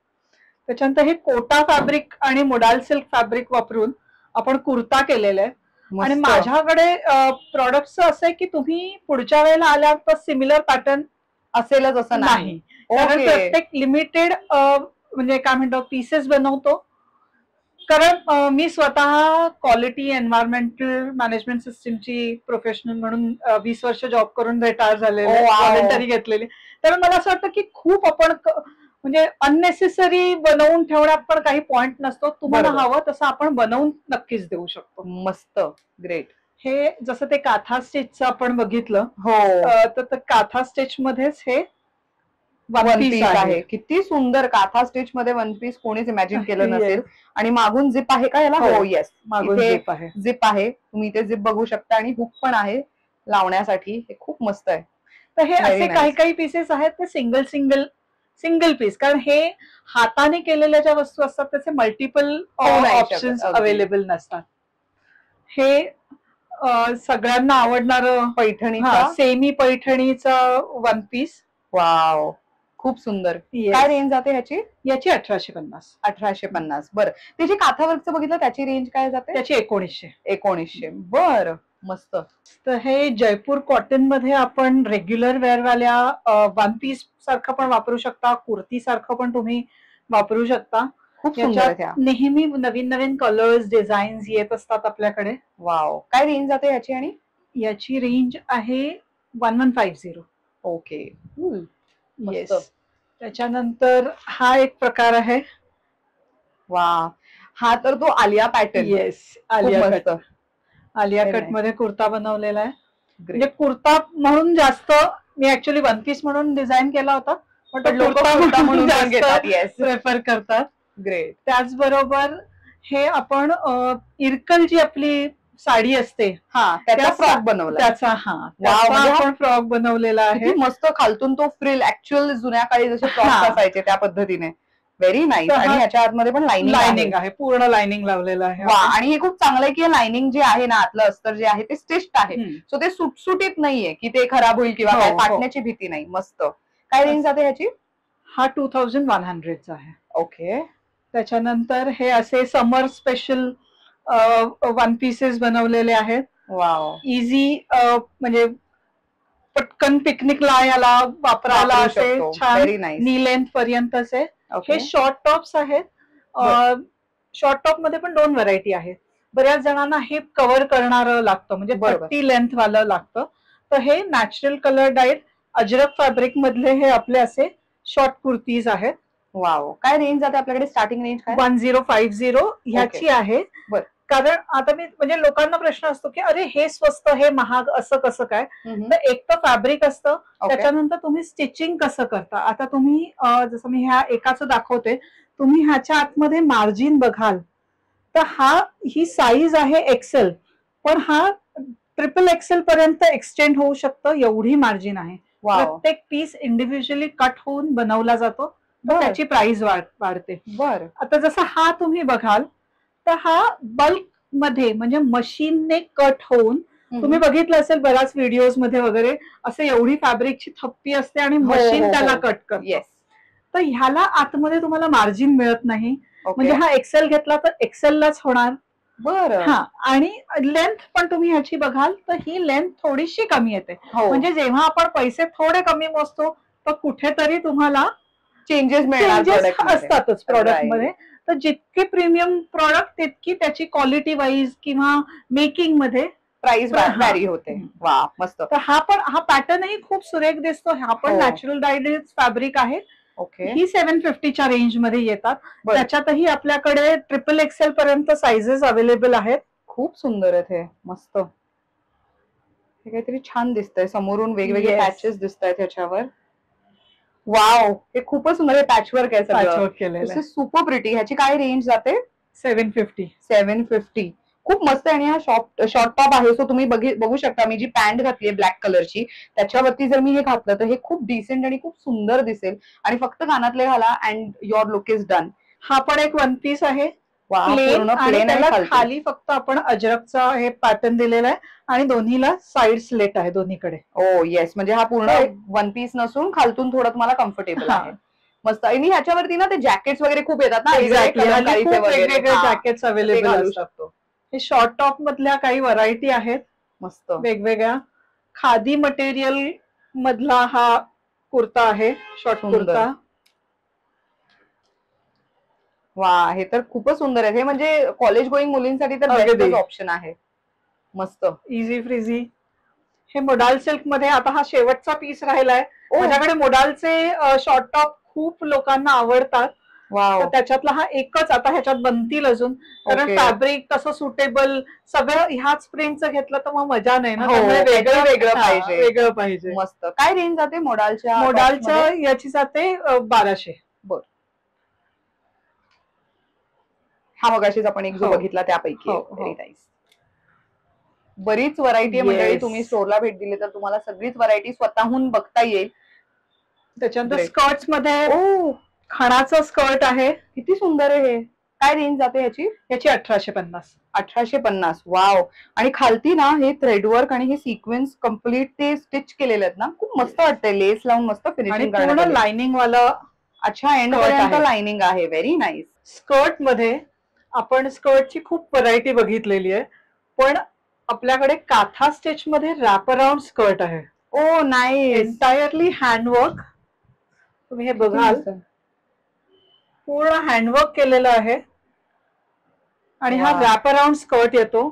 त्याच्यानंतर हे कोटा फॅब्रिक आणि मोडाल सिल्क फॅब्रिक वापरून आपण कुर्ता केलेला आहे. आणि माझ्याकडे प्रॉडक्टचं असं आहे की तुम्ही पुढच्या वेळेला आल्या तर सिमिलर पॅटर्न असेलच असं नाही, कारण प्रत्येक लिमिटेड म्हणजे काय म्हणतो पीसेस बनवतो. कारण मी स्वतः क्वालिटी एन्व्हायरमेंटल मॅनेजमेंट सिस्टीमची प्रोफेशनल म्हणून 20 वर्ष जॉब करून रिटायर झालेले, व्हॉलंटरी घेतलेली. तर मला असं वाटतं की खूप आपण म्हणजे अननेसेसरी बनवून ठेवण्यात पण काही पॉइंट नसतो. तुम्हाला हवं तसं आपण बनवून नक्कीच देऊ शकतो. मस्त, ग्रेट. हे जसं ते काथा स्टिचचं आपण बघितलं, तर काथा स्टिच मध्येच हे वन पीस आहे. किती सुंदर काथा स्टिच मध्ये वन पीस कोणीच इमॅजिन केलं नसेल. आणि मागून झिप आहे का याला? हो, येस, मागून झिप आहे. तुम्ही इथे झिप बघू शकता आणि हुक पण आहे लावण्यासाठी. हे खूप मस्त आहे. तर हे असे काही काही पीसेस आहेत ते सिंगल पीस, कारण हे हाताने केलेल्या ज्या वस्तू असतात त्याचे मल्टिपल ऑप्शन्स अवेलेबल नसतात. हे सगळ्यांना आवडणार पैठणी, सेमी पैठणीचा वन पीस. वाव, खूप सुंदर. काय रेंज जाते ह्याची? 1850. 1850. बरं. त्याची काथावर्कचं बघितलं, त्याची रेंज काय जाते? त्याची 1900. बरं, मस्त. तर हे जयपूर कॉटन मध्ये आपण रेग्युलर वेअर वाल्या वन पीस सारखं पण वापरू शकता, कुर्ती सारखं पण तुम्ही वापरू शकता. खूप सुंदर. नेहमी नवीन नवीन कलर्स, डिझाईन्स येत असतात आपल्याकडे. वाव. काय रेंज जाते याची? आणि याची रेंज आहे 1150. Okay, yes. त्याच्यानंतर हा एक प्रकार आहे. वा, हा तर तो Alia pattern. Yes, Alia cut मध्ये कुर्ता बनवलेला आहे. म्हणजे कुर्ता म्हणून जास्त मी ऍक्च्युअली वन पीस म्हणून डिझाईन केला होता, पण लोक कुर्ता म्हणून प्रेफर करतात. ग्रेट. त्याचबरोबर हे आपण इरकल जी आपली साडी असते, त्याचा फ्रॉक बनवला. आपण फ्रॉक बनवलेला आहे. मस्त. खालतून तो फ्रिल, ऍक्च्युअल जुन्या काळी जसे फ्रॉक असायचे त्या पद्धतीने. Very nice. तर आणि हा ह्याच्या आतमध्ये पण लाइनिंग लाइनिंग आहे, पूर्ण लाइनिंग लावलेलं आहे वा. आपण. आणि हे खूप चांगलं आहे की लाइनिंग जे आहे ना, आतलं अस्तर जे आहे ते स्टिच्ड आहे. हम्म. सो ते सुटसुटीत नाहीये की ते खराब होईल किंवा हो, काय, हो. फाटण्याची भीती नाही. मस्त. काय रेंज जाते ह्याची? हा 2100 आहे. ओके. त्याच्यानंतर हे असे समर स्पेशल वन पीसेस बनवलेले आहेत. वाव. इझी म्हणजे पटकन पिकनिकला याला वापरायला वापरू असे शकतो. छान व्हेरी नाईस. नी लेंथ पर्यंतचे. ओके. हे शॉर्ट टॉप्स आहेत. शॉर्ट टॉप मध्ये पण 2 व्हरायटी आहेत. बऱ्याच जणांना हे कव्हर करणारं लागतं, म्हणजे बरोबर. 30 लेंथ वालं लागतं. तर हे natural colour died Ajrak fabric मधले हे आपले असे शॉर्ट कुर्तीज आहेत. वाव. काय रेंज जाते आपल्याकडे? स्टार्टिंग रेंज काय? 1050 ह्याची आहे. बर. कारण आता मी म्हणजे लोकांना प्रश्न असतो की अरे हे स्वस्त हे महाग असं कसं काय. तर एक तर फॅब्रिक असतं, त्याच्यानंतर तुम्ही स्टिचिंग कसं करता. आता तुम्ही जसं मी ह्या एकाच दाखवते, तुम्ही ह्याच्या आतमध्ये मार्जिन बघाल तर ही साईज आहे एक्सेल, पण हा ट्रिपल एक्सेल पर्यंत एक्सटेंड होऊ शकतं, एवढी मार्जिन आहे. प्रत्येक पीस इंडिव्हिज्युअली कट होऊन बनवला जातो, तर त्याची प्राइस वाढते. बर. आता जसं हा तुम्ही बघाल तर हा बल्क मध्ये म्हणजे मशीनने कट होऊन, तुम्ही बघितलं असेल बऱ्याच व्हिडिओज मध्ये वगैरे, असं एवढी फॅब्रिकची थप्पी असते आणि मशीन त्याला कट करते. तर ह्याला आतमध्ये तुम्हाला मार्जिन मिळत नाही. म्हणजे हा एक्सेल घेतला तर एक्सेललाच होणार. बरं. हा. आणि लेंथ पण तुम्ही ह्याची बघाल तर ही लेंथ थोडीशी कमी येते. म्हणजे जेव्हा आपण पैसे थोडे कमी मोजतो तर कुठेतरी तुम्हाला चेंजेस असतातच प्रोडक्ट मध्ये. तर जितके प्रीमियम प्रोडक्ट तितकी त्याची क्वालिटी वाईज किंवा मेकिंग मध्ये प्राइस व्हॅरी होते. वा, मस्त. तर हा पॅटर्नही खूप सुरेख दिसतो. हा पण नॅचरल डायड फॅब्रिक आहे. ही 750च्या रेंज मध्ये येतात. त्याच्यातही आपल्याकडे ट्रिपल एक्सेल पर्यंत साइजेस अवेलेबल आहेत. खूप सुंदर आहेत हे. मस्त. हे काहीतरी छान दिसतंय. समोरून वेगवेगळे पॅचेस दिसतायत ह्याच्यावर. वाव. हे खूपच सुंदर. हे पॅचवर्क आहे सगळं. Super pretty. ह्याची काय रेंज जाते? 750. 750. खूप मस्त आहे. आणि हा शॉर्ट टॉप आहे. सो तुम्ही बघू शकता, मी जी पॅन्ट घातली ब्लॅक कलरची, त्याच्यावरती जर मी हे घातलं तर हे खूप डिसेंट आणि खूप सुंदर दिसेल. आणि फक्त कानातले घाला and your look is done. हा पण एक वन पीस आहे. प्लेन आणि खाली फक्त आपण अजरकचा हे पॅटर्न दिलेला आहे आणि दोन्हीला साइड स्लेट आहे दोन्हीकडे. ओ येस. म्हणजे हा पूर्ण वन पीस नसून खालतून थोडं तुम्हाला कम्फर्टेबल आहे. मस्त. आणि ह्याच्यावरती ना ते जॅकेट्स वगैरे खूप येतात ना. वेगवेगळे जॅकेट्स अवेलेबल असतात. हे शॉर्ट टॉप मधल्या काही व्हरायटी आहेत मस्त वेगवेगळ्या. खादी मटेरियल मधला हा कुर्ता आहे, शॉर्ट कुर्ता. वा. हे तर खूपच सुंदर आहे. हे म्हणजे कॉलेज गोईंग मुलींसाठी तर बेस्टच ऑप्शन आहे. मस्त. इझी फ्रीझी. हे मोडाल सिल्क मध्ये. आता हा शेवटचा पीस राहिलाय. माझ्याकडे मोडालचे शॉर्ट टॉप खूप लोकांना आवडतात. तर त्याच्यातला हा एकच. आता ह्याच्यात बनतील अजून, कारण फॅब्रिक तसं सुटेबल सगळं ह्याच प्रिंटचं घेतलं तर मग मजा नाही ना. वेगळं पाहिजे. मस्त. काय रेंज जाते मोडालच्या? याची जाते 1200. बर. हा मगाशीच आपण एक जो बघितला त्यापैकी. Very nice. बरीच व्हरायटी आहे मंडळी. तुम्ही स्टोरला भेट दिली तर तुम्हाला सगळीच व्हरायटी स्वतःहून बघता येईल. त्याच्यानंतर स्कर्ट्स मध्ये खणाचं स्कर्ट आहे. किती सुंदर आहे हे. काय रेंज जाते ह्याची? याची 1850. 1850. वाव. आणि खालती ना हे थ्रेडवर्क आणि हे सिक्वेन्स कम्प्लीट ते स्टिच केलेले आहेत ना, खूप मस्त वाटतंय. लेस लावून मस्त फिनिशिंग पूर्ण लाइनिंग वाला. अच्छा. एंड पर्यंत लाइनिंग आहे. Very nice. स्कर्ट मध्ये आपण स्कर्टची खूप व्हरायटी बघितलेली आहे, पण आपल्याकडे काथा स्टिच मध्ये रॅप अराउंड स्कर्ट आहे. ओ नाईस. Entirely handwork. तुम्ही हे बघाल, पूर्ण हँडवर्क केलेलं आहे. आणि हा रॅप अराउंड स्कर्ट येतो,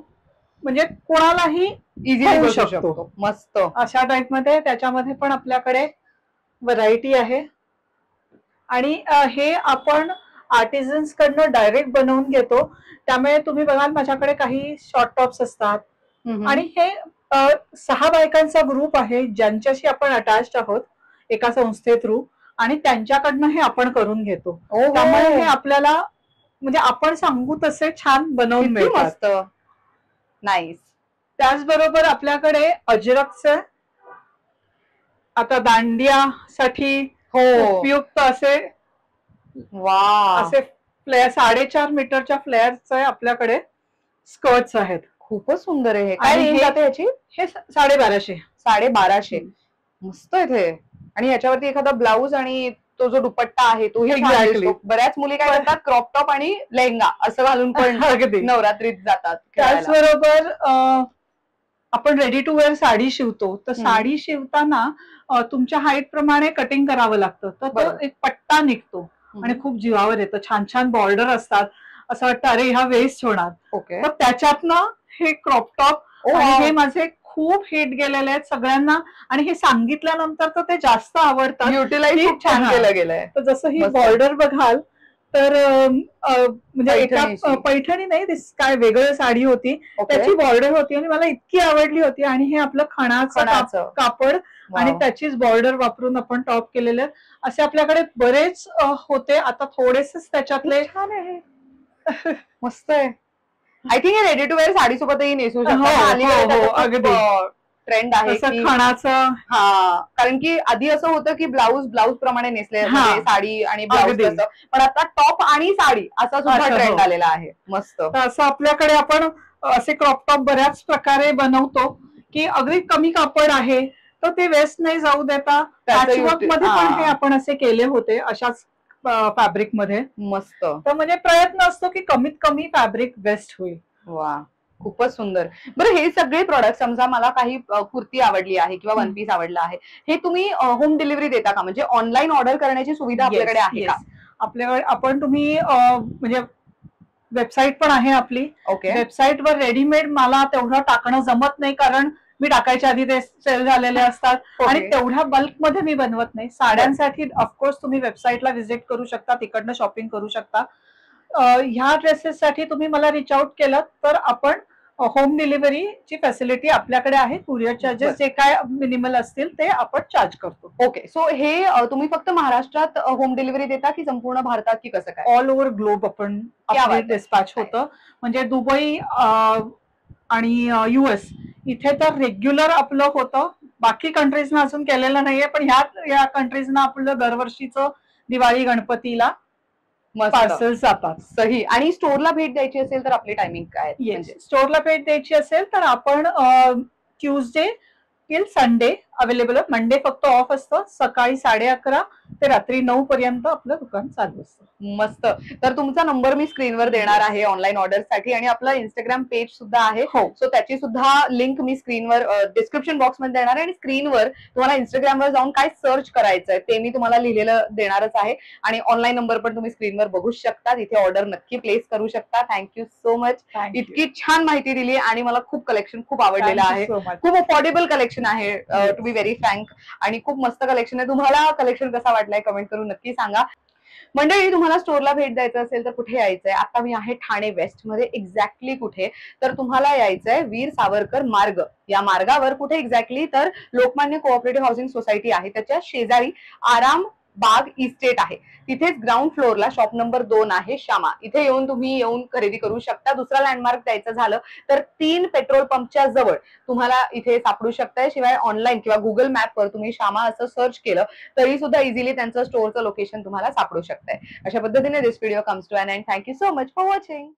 म्हणजे कोणालाही इझिली होऊ शकतो. मस्त. अशा टाइप मध्ये. त्याच्यामध्ये पण आपल्याकडे व्हरायटी आहे. आणि हे आपण आर्टिझन्स कडनं डायरेक्ट बनवून घेतो. त्यामुळे तुम्ही बघाल माझ्याकडे काही शॉर्ट टॉप्स असतात. आणि हे 6 बायकांचा ग्रुप आहे ज्यांच्याशी आपण अटॅच्ड आहोत एका संस्थे थ्रू, आणि त्यांच्याकडनं हे आपण करून घेतो. त्यामुळे हे आपल्याला म्हणजे आपण सांगू तसे छान बनवून मिळतात. नाईस. त्याचबरोबर आपल्याकडे अजरकचे आता दांडियासाठी उपयुक्त असे वा, असे फ्लेअर 4.5 मीटरच्या फ्लेअरचे आपल्याकडे स्कर्ट्स आहेत. खूपच सुंदर आहे हे. काय आणि रेंज हे- जाते याची? हे 1250. 1250. मस्त आहे ते. आणि याच्यावरती एखादा ब्लाऊज आणि तो जो दुपट्टा आहे तोही छान Exactly. दिसतो. बऱ्याच मुली काय करतात, क्रॉप टॉप आणि लेहंगा असं घालून पण अगदी. नवरात्रीत जातात खेळायला. त्याचबरोबर आपण रेडी टू वेअर साडी शिवतो, तर साडी शिवताना तुमच्या हाईट प्रमाणे कटिंग करावं लागतं, तर तो बरोबर. एक पट्टा निघतो आणि खूप जीवावर येतं. छान छान बॉर्डर असतात, असं वाटतं अरे ह्या वेस्ट होणार. ओके. तर त्याच्यातनं हे क्रॉप टॉप ओ, आणि वाव. हे माझे खूप हिट गेलेले आहेत सगळ्यांना, आणि हे सांगितल्यानंतर तर ते जास्त आवडतात. युटिलाइज खूप छान हा. केलं गेलंय. तर जसं ही मस्त. बॉर्डर बघाल तर म्हणजे पैठणीची. एका पैठणी नाही, काय वेगळी साडी होती, ओके. त्याची बॉर्डर होती आणि मला इतकी आवडली होती. आणि हे आपलं खणाचं खणाचं. कापड आणि वाव. त्याचीच बॉर्डर वापरून आपण टॉप केलेले आहेत. असे आपल्याकडे बरेच होते. आता थोडेसेच त्याच्यातले छान आहे. मस्त आहे. आय थिंक हे रेडी टू वेअर साडी सोबतही नेसू हो, शकतात. अगदी. ट्रेंड आहे तसं की खणाचं. हा, कारण की आधी असं होतं की ब्लाऊज प्रमाणे नेसले हा. म्हणजे साडी आणि ब्लाऊज अगदी. तसं, पण आता टॉप आणि साडी असा सुद्धा असं, ट्रेंड हो. आलेला आहे. मस्त. तर असं आपल्याकडे आपण असे क्रॉप टॉप बऱ्याच प्रकारे बनवतो की अगदी कमी कापड आहे तर ते वेस्ट नाही जाऊ देता. पॅचवर्क मध्ये पण हे आपण असे केले होते अशाच फॅब्रिक मध्ये. मस्त. तर म्हणजे प्रयत्न असतो की कमीत कमी फॅब्रिक वेस्ट होईल. वा, खूपच सुंदर. बरं, हे सगळे प्रोडक्ट समजा मला काही कुर्ती आवडली आहे किंवा वन पीस आवडला आहे, हे तुम्ही होम डिलिव्हरी देता का? म्हणजे ऑनलाईन ऑर्डर करण्याची सुविधा आपल्याकडे आहे का? आपल्याकडे आपण तुम्ही म्हणजे वेबसाईट पण आहे आपली. ओके. वेबसाईटवर रेडीमेड मला तेवढं टाकणं जमत नाही, कारण मी टाकायच्या आधी ते सेल झालेले असतात आणि तेवढ्या बल्कमध्ये मी बनवत नाही. साड्यांसाठी ऑफकोर्स तुम्ही वेबसाईटला व्हिजिट करू शकता, तिकडनं शॉपिंग करू शकता. ह्या ड्रेसेससाठी तुम्ही मला रिच आउट केलं तर आपण होम डिलिव्हरीची फॅसिलिटी आपल्याकडे आहे. कुरिअर चार्जेस जे काय मिनिमल असतील ते आपण चार्ज करतो. ओके. सो हे तुम्ही फक्त महाराष्ट्रात होम डिलिव्हरी देता की संपूर्ण भारतात की कसं काय? ऑल ओव्हर ग्लोब आपण डिस्पॅच होतं. म्हणजे दुबई आणि US इथे तर रेग्युलर आपलं होतं. बाकी कंट्रीजना अजून केलेलं नाहीये, पण या कंट्रीजना आपलं दरवर्षीचं दिवाळी गणपतीला पार्सल जातात. सही. आणि स्टोअरला भेट द्यायची असेल तर आपली टायमिंग काय? येस, स्टोअरला भेट द्यायची असेल तर आपण Tuesday till Sunday available. Monday फक्त ऑफ असतं. सकाळी 11:30 ते रात्री 9 पर्यंत आपलं दुकान चालू असतं. मस्त. तर तुमचा नंबर मी स्क्रीनवर देणार आहे ऑनलाईन ऑर्डर साठी, आणि आपलं इंस्टाग्राम पेज सुद्धा आहे. सो त्याची सुद्धा लिंक मी स्क्रीनवर डिस्क्रिप्शन बॉक्स मध्ये देणार आहे. आणि स्क्रीनवर तुम्हाला इंस्टाग्रामवर जाऊन काय सर्च करायचंय ते मी तुम्हाला लिहिलेलं देणारच आहे. आणि ऑनलाईन नंबर पण तुम्ही स्क्रीनवर बघू शकता. तिथे ऑर्डर नक्की प्लेस करू शकता. Thank you so much. इतकी छान माहिती दिली आणि मला खूप कलेक्शन खूप आवडलेलं आहे. खूप अफोर्डेबल कलेक्शन आहे टू बी व्हेरी फ्रँक, आणि खूप मस्त कलेक्शन आहे. तुम्हाला कलेक्शन कसा वाटलाय कमेंट करून नक्की सांगा. मंडळी, तुम्हाला स्टोअरला भेट द्यायचं असेल तर कुठे यायचंय? आता मी आहे ठाणे वेस्ट मध्ये. एक्झॅक्टली कुठे? तर तुम्हाला यायचंय वीर सावरकर मार्ग. या मार्गावर कुठे एक्झॅक्टली? तर लोकमान्य कोऑपरेटिव्ह हाऊसिंग सोसायटी आहे, त्याच्या शेजारी आराम बाग इस्टेट आहे. तिथेच ग्राउंड फ्लोअरला शॉप नंबर 2 आहे श्यामा. इथे तुम्ही येऊन खरेदी करू शकता. दुसरा लँडमार्क द्यायचं झालं तर 3 पेट्रोल पंपच्या जवळ तुम्हाला इथे सापडू शकताय. शिवाय ऑनलाईन किंवा गुगल मॅपवर तुम्ही श्यामा असं सर्च केलं तरी सुद्धा इझिली त्यांचं स्टोअरचं लोकेशन तुम्हाला सापडू शकतंय. अशा पद्धतीने this video comes to an end. Thank you so much for watching.